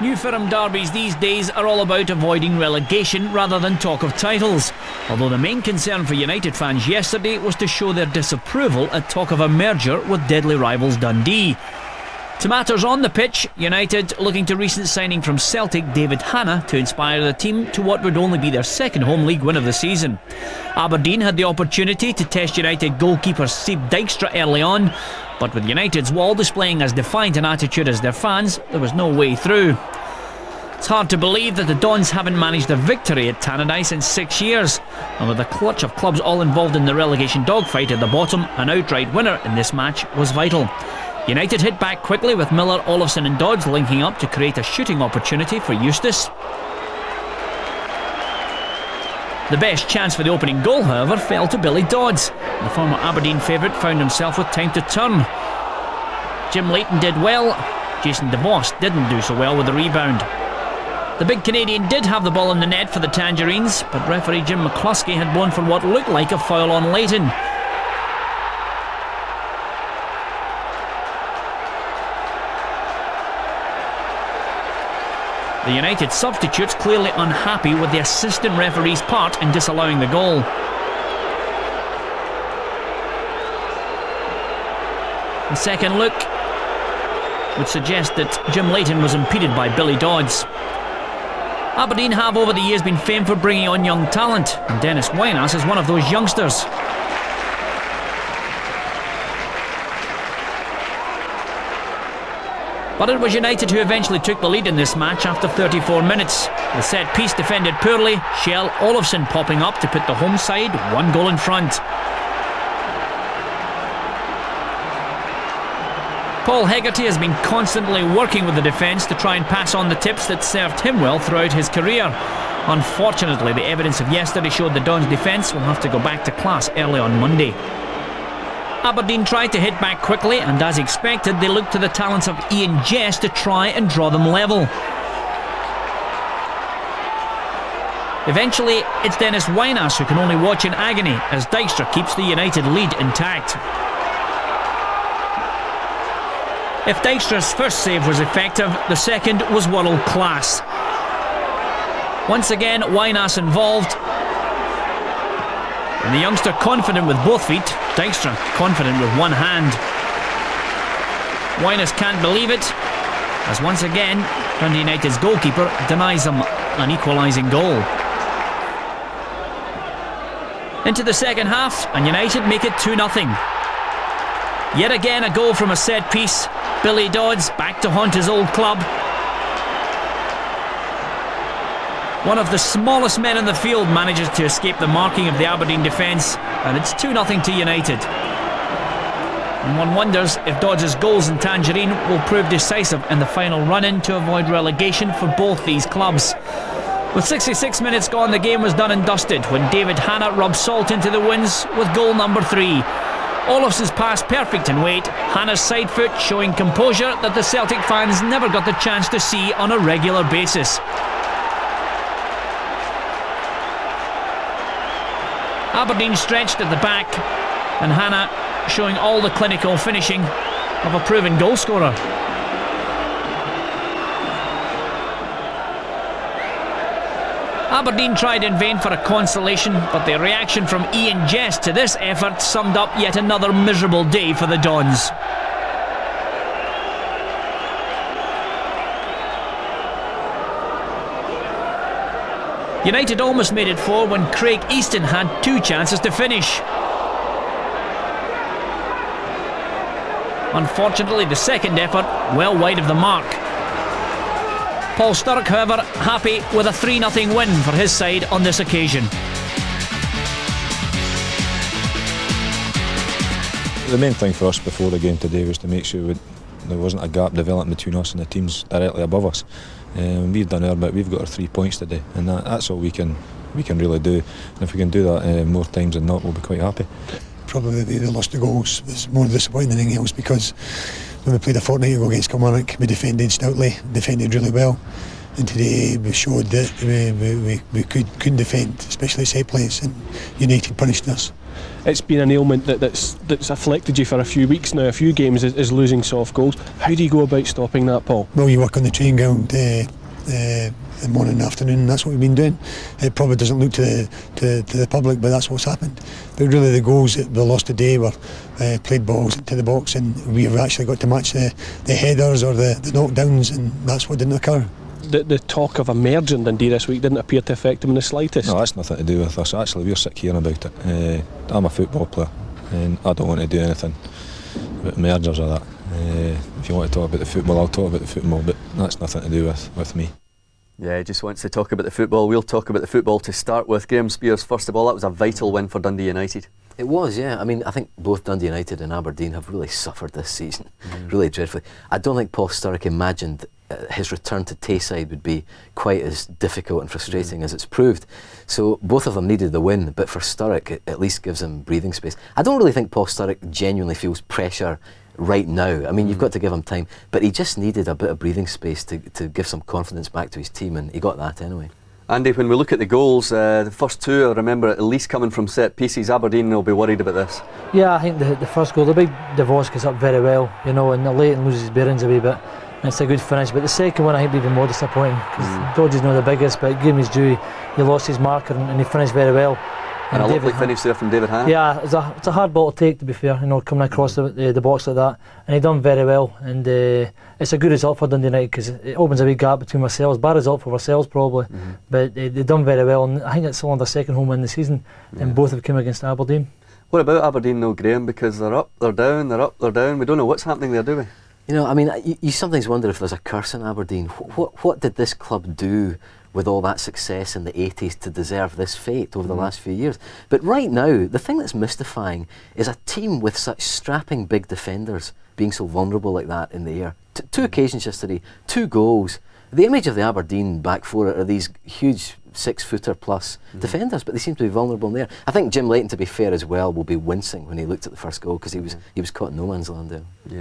New firm derbies these days are all about avoiding relegation rather than talk of titles, although the main concern for United fans yesterday was to show their disapproval at talk of a merger with deadly rivals Dundee. To matters on the pitch, United looking to recent signing from Celtic David Hanna to inspire the team to what would only be their second home league win of the season. Aberdeen had the opportunity to test United goalkeeper Steve Dykstra early on, but with United's wall displaying as defiant an attitude as their fans, there was no way through. It's hard to believe that the Dons haven't managed a victory at Tannadice in 6 years, and with a clutch of clubs all involved in the relegation dogfight at the bottom, an outright winner in this match was vital. United hit back quickly with Miller, Olofsson and Dodds linking up to create a shooting opportunity for Eustace. The best chance for the opening goal, however, fell to Billy Dodds. The former Aberdeen favourite found himself with time to turn. Jim Leighton did well, Jason DeVos didn't do so well with the rebound. The big Canadian did have the ball in the net for the Tangerines, but referee Jim McCluskey had blown for what looked like a foul on Leighton. The United substitutes clearly unhappy with the assistant referee's part in disallowing the goal. The second look would suggest that Jim Leighton was impeded by Billy Dodds. Aberdeen have over the years been famed for bringing on young talent, and Dennis Wynas is one of those youngsters. But it was United who eventually took the lead in this match after 34 minutes. The set piece defended poorly, Shell Olofsson popping up to put the home side 1 goal in front. Paul Hegarty has been constantly working with the defence to try and pass on the tips that served him well throughout his career. Unfortunately, the evidence of yesterday showed the Dons' defence will have to go back to class early on Monday. Aberdeen tried to hit back quickly, and as expected they looked to the talents of Ian Jess to try and draw them level. Eventually it's Dennis Wynas who can only watch in agony as Dykstra keeps the United lead intact. If Dykstra's first save was effective, the second was world class. Once again Wynas involved, and the youngster confident with both feet, Dykstra confident with one hand. Wynas can't believe it, as once again Dundee United's goalkeeper denies him an equalising goal. Into the second half, and United make it 2-0. Yet again a goal from a set piece. Billy Dodds back to haunt his old club. One of the smallest men in the field manages to escape the marking of the Aberdeen defence, and it's 2-0 to United. And one wonders if Dodds' goals in Tangerine will prove decisive in the final run-in to avoid relegation for both these clubs. With 66 minutes gone, the game was done and dusted when David Hanna rubbed salt into the wounds with goal number 3. Olofsson's pass perfect in weight, Hanna's side foot showing composure that the Celtic fans never got the chance to see on a regular basis. Aberdeen stretched at the back, and Hanna showing all the clinical finishing of a proven goalscorer. Aberdeen tried in vain for a consolation, but the reaction from Ian Jess to this effort summed up yet another miserable day for the Dons. United almost made it 4 when Craig Easton had 2 chances to finish. Unfortunately, the second effort well wide of the mark. Paul Sturrock, however, happy with a 3-0 win for his side on this occasion. The main thing for us before the game today was to make sure there wasn't a gap developing between us and the teams directly above us. We've done our bit, we've got our 3 points today, and that's all we can really do. And if we can do that more times than not, we'll be quite happy. Probably the loss of goals was more disappointing than anything else, because when we played a fortnight ago against Kilmarnock, we defended stoutly, defended really well. And today we showed that we couldn't defend, especially set plays, and United punished us. It's been an ailment that's afflicted you for a few weeks now, a few games, is losing soft goals. How do you go about stopping that, Paul? Well, you work on the training ground in morning and afternoon, and that's what we've been doing. It probably doesn't look to the public, but that's what's happened. But really the goals that we lost today were played balls into the box, and we've actually got to match the headers or the knockdowns, and that's what didn't occur. The talk of emerging Dundee this week didn't appear to affect him in the slightest. No, that's nothing to do with us. Actually, we're sick hearing about it. I'm a football player, and I don't want to do anything about mergers or that. If you want to talk about the football, I'll talk about the football, but that's nothing to do with me. Yeah, he just wants to talk about the football. We'll talk about the football to start with. Graham Spears, first of all, that was a vital win for Dundee United. It was, yeah. I mean, I think both Dundee United and Aberdeen have really suffered this season, really dreadfully. I don't think Paul Sturrock imagined his return to Tayside would be quite as difficult and frustrating as it's proved. So both of them needed the win, but for Sturrock it at least gives him breathing space. I don't really think Paul Sturrock genuinely feels pressure right now. I mean, you've got to give him time, but he just needed a bit of breathing space to give some confidence back to his team, and he got that anyway. Andy, when we look at the goals, the first two, I remember at least coming from set pieces. Aberdeen will be worried about this. Yeah, I think the first goal, the big DeVos gets up very well, you know, and late and loses his bearings a wee bit. And it's a good finish, but the second one I think even more disappointing, because Dodge is not the biggest, but give him his due. He lost his marker and he finished very well. And a lovely finish there from David Hannah. Yeah, it's a hard ball to take, to be fair, you know, coming across the box like that, and he done very well. And it's a good result for Dundee United because it opens a big gap between ourselves. Bad result for ourselves probably, but they done very well. And I think it's only their second home win this season, and both have come against Aberdeen. What about Aberdeen though, Graham? Because they're up, they're down, they're up, they're down. We don't know what's happening there, do we? You know, I mean, you sometimes wonder if there's a curse in Aberdeen. What did this club do with all that success in the 80s to deserve this fate over the last few years? But right now, the thing that's mystifying is a team with such strapping big defenders being so vulnerable like that in the air. Two occasions yesterday, 2 goals. The image of the Aberdeen back four are these huge 6-footer plus defenders, but they seem to be vulnerable in there. I think Jim Leighton, to be fair as well, will be wincing when he looked at the first goal because he was caught in no man's land there. Yeah.